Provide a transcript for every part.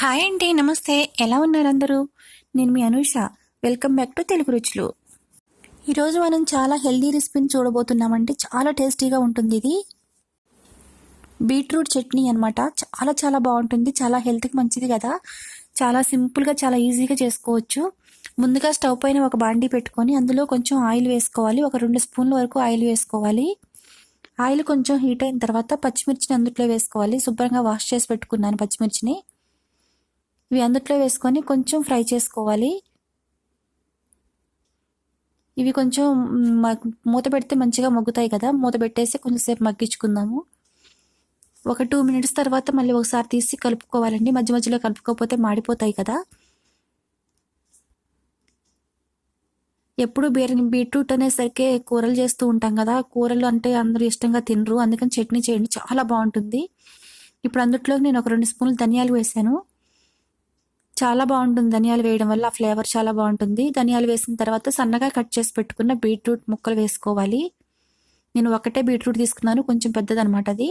Hi అండి, నమస్తే. ఎలా ఉన్నారు అందరూ? నేను మీ Anusha. Welcome back to Telugu Ruchulu. ఈరోజు మనం చాలా హెల్దీ రెసిపీని చూడబోతున్నామండి. చాలా టేస్టీగా ఉంటుంది ఇది. బీట్రూట్ చట్నీ అనమాట. చాలా చాలా బాగుంటుంది. చాలా హెల్త్కి మంచిది కదా. చాలా సింపుల్గా, చాలా ఈజీగా చేసుకోవచ్చు. ముందుగా స్టవ్ పైన ఒక బాండీ పెట్టుకొని అందులో కొంచెం ఆయిల్ వేసుకోవాలి. ఒక 2 స్పూన్ల వరకు ఆయిల్ వేసుకోవాలి. ఆయిల్ కొంచెం హీట్ అయిన తర్వాత పచ్చిమిర్చిని అందులో వేసుకోవాలి. శుభ్రంగా వాష్ చేసి పెట్టుకున్నాను పచ్చిమిర్చిని. ఇవి అందులో వేసుకొని కొంచెం ఫ్రై చేసుకోవాలి. ఇవి కొంచెం మూత పెడితే మంచిగా మగ్గుతాయి కదా. మూత పెట్టేసి కొంచెంసేపు మగ్గించుకుందాము. ఒక 2 మినిట్స్ తర్వాత మళ్ళీ ఒకసారి తీసి కలుపుకోవాలండి. మధ్య మధ్యలో కలుపుకోకపోతే మాడిపోతాయి కదా. ఎప్పుడు బీట్రూట్ అనేసరికి కూరలు చేస్తూ ఉంటాం కదా. కూరలు అంటే అందరూ ఇష్టంగా తినరు, అందుకని చట్నీ చేయండి, చాలా బాగుంటుంది. ఇప్పుడు అందులోకి నేను ఒక 2 స్పూన్లు ధనియాలు వేసాను. చాలా బాగుంటుంది ధనియాలు వేయడం వల్ల. ఆ ఫ్లేవర్ చాలా బాగుంటుంది. ధనియాలు వేసిన తర్వాత సన్నగా కట్ చేసి పెట్టుకున్న బీట్రూట్ ముక్కలు వేసుకోవాలి. నేను ఒకటే బీట్రూట్ తీసుకున్నాను, కొంచెం పెద్దదనమాట అది.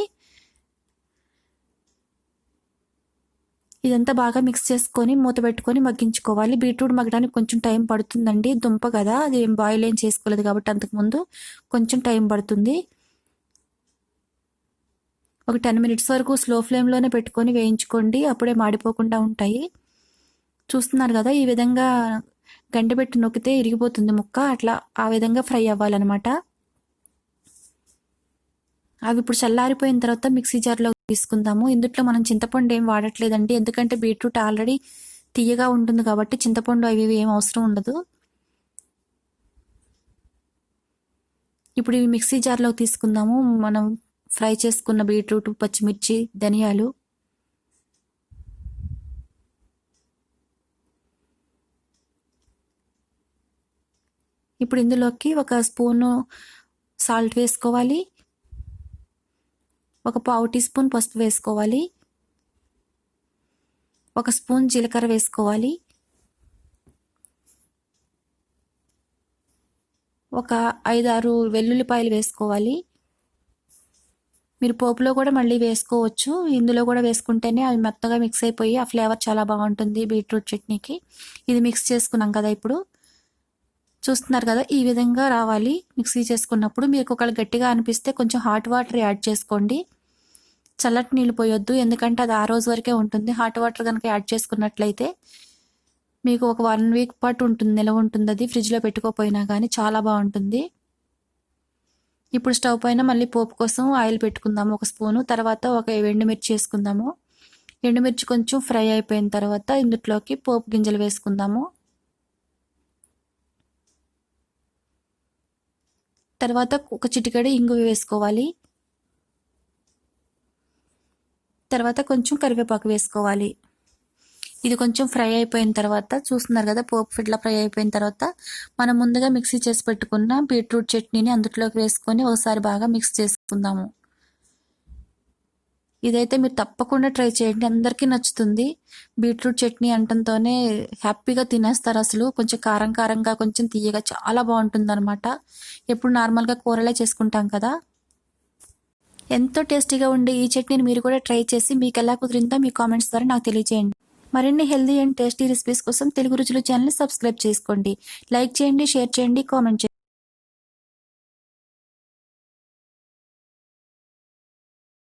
ఇదంతా బాగా మిక్స్ చేసుకొని మూత పెట్టుకొని మగ్గించుకోవాలి. బీట్రూట్ మగ్గడానికి కొంచెం టైం పడుతుందండి. దుంప కదా, అది ఏం బాయిల్ ఏం చేసుకోలేదు కాబట్టి అంతకుముందు కొంచెం టైం పడుతుంది. ఒక 10 మినిట్స్ వరకు స్లో ఫ్లేమ్లోనే పెట్టుకొని వేయించుకోండి, అప్పుడే మాడిపోకుండా ఉంటాయి. చూస్తున్నారు కదా, ఈ విధంగా గంట పెట్టి నొక్కితే ఇరిగిపోతుంది ముక్క. అట్లా ఆ విధంగా ఫ్రై అవ్వాలన్నమాట. అవి ఇప్పుడు చల్లారిపోయిన తర్వాత మిక్సీ జార్లో తీసుకుందాము. ఇందులో మనం చింతపండు ఏం వాడట్లేదండి, ఎందుకంటే బీట్రూట్ ఆల్రెడీ తీయగా ఉంటుంది కాబట్టి చింతపండు అవి ఏం అవసరం ఉండదు. ఇప్పుడు ఇవి మిక్సీ జార్లో తీసుకుందాము. మనం ఫ్రై చేసుకున్న బీట్రూట్, పచ్చిమిర్చి, ధనియాలు. ఇప్పుడు ఇందులోకి ఒక స్పూను సాల్ట్ వేసుకోవాలి. ఒక పావు టీ స్పూన్ పసుపు వేసుకోవాలి. ఒక స్పూన్ జీలకర్ర వేసుకోవాలి. ఒక 5-6 వెల్లుల్లిపాయలు వేసుకోవాలి. మీరు పోపులో కూడా మళ్ళీ వేసుకోవచ్చు, ఇందులో కూడా వేసుకుంటేనే అవి మెత్తగా మిక్స్ అయిపోయి ఆ ఫ్లేవర్ చాలా బాగుంటుంది బీట్రూట్ చట్నీకి. ఇది మిక్స్ చేసుకున్నాం కదా. ఇప్పుడు చూస్తున్నారు కదా, ఈ విధంగా రావాలి మిక్సీ చేసుకున్నప్పుడు. మీకు ఒకవేళ గట్టిగా అనిపిస్తే కొంచెం హాట్ వాటర్ యాడ్ చేసుకోండి. చల్లటి నీళ్ళు పోయొద్దు, ఎందుకంటే అది ఆ రోజు వరకే ఉంటుంది. హాట్ వాటర్ కనుక యాడ్ చేసుకున్నట్లయితే మీకు ఒక 1 వీక్ పాటు ఉంటుంది, నిలవ ఉంటుంది. అది ఫ్రిడ్జ్లో పెట్టుకోపోయినా కానీ చాలా బాగుంటుంది. ఇప్పుడు స్టవ్ పైన మళ్ళీ పోపు కోసం ఆయిల్ పెట్టుకుందాము, ఒక స్పూను. తర్వాత ఒక ఎండుమిర్చి వేసుకుందాము. ఎండుమిర్చి కొంచెం ఫ్రై అయిపోయిన తర్వాత ఇందులోకి పోపు గింజలు వేసుకుందాము. తర్వాత ఒక చిటికెడు ఇంగువ వేసుకోవాలి. తర్వాత కొంచెం కరివేపాకు వేసుకోవాలి. ఇది కొంచెం ఫ్రై అయిపోయిన తర్వాత చూస్తున్నారు కదా, పోపు ఇట్లా ఫ్రై అయిపోయిన తర్వాత మనం ముందుగా మిక్సీ చేసి పెట్టుకున్న బీట్రూట్ చట్నీని అందులోకి వేసుకొని ఒకసారి బాగా మిక్స్ చేసుకుందాము. ఇదైతే మీరు తప్పకుండా ట్రై చేయండి, అందరికీ నచ్చుతుంది. బీట్రూట్ చట్నీ అంటంతోనే హ్యాపీగా తినేస్తారు అసలు. కొంచెం కారం కారంగా, కొంచెం తీయగా చాలా బాగుంటుంది అనమాట. ఎప్పుడు నార్మల్గా కూరలే చేసుకుంటాం కదా. ఎంతో టేస్టీగా ఉండే ఈ చట్నీని మీరు కూడా ట్రై చేసి మీకు ఎలా కుదిరిందో మీ కామెంట్స్ ద్వారా నాకు తెలియజేయండి. మరిన్ని హెల్దీ అండ్ టేస్టీ రెసిపీస్ కోసం తెలుగు రుచులు ఛానల్ని సబ్స్క్రైబ్ చేసుకోండి. లైక్ చేయండి, షేర్ చేయండి, కామెంట్ చేయండి.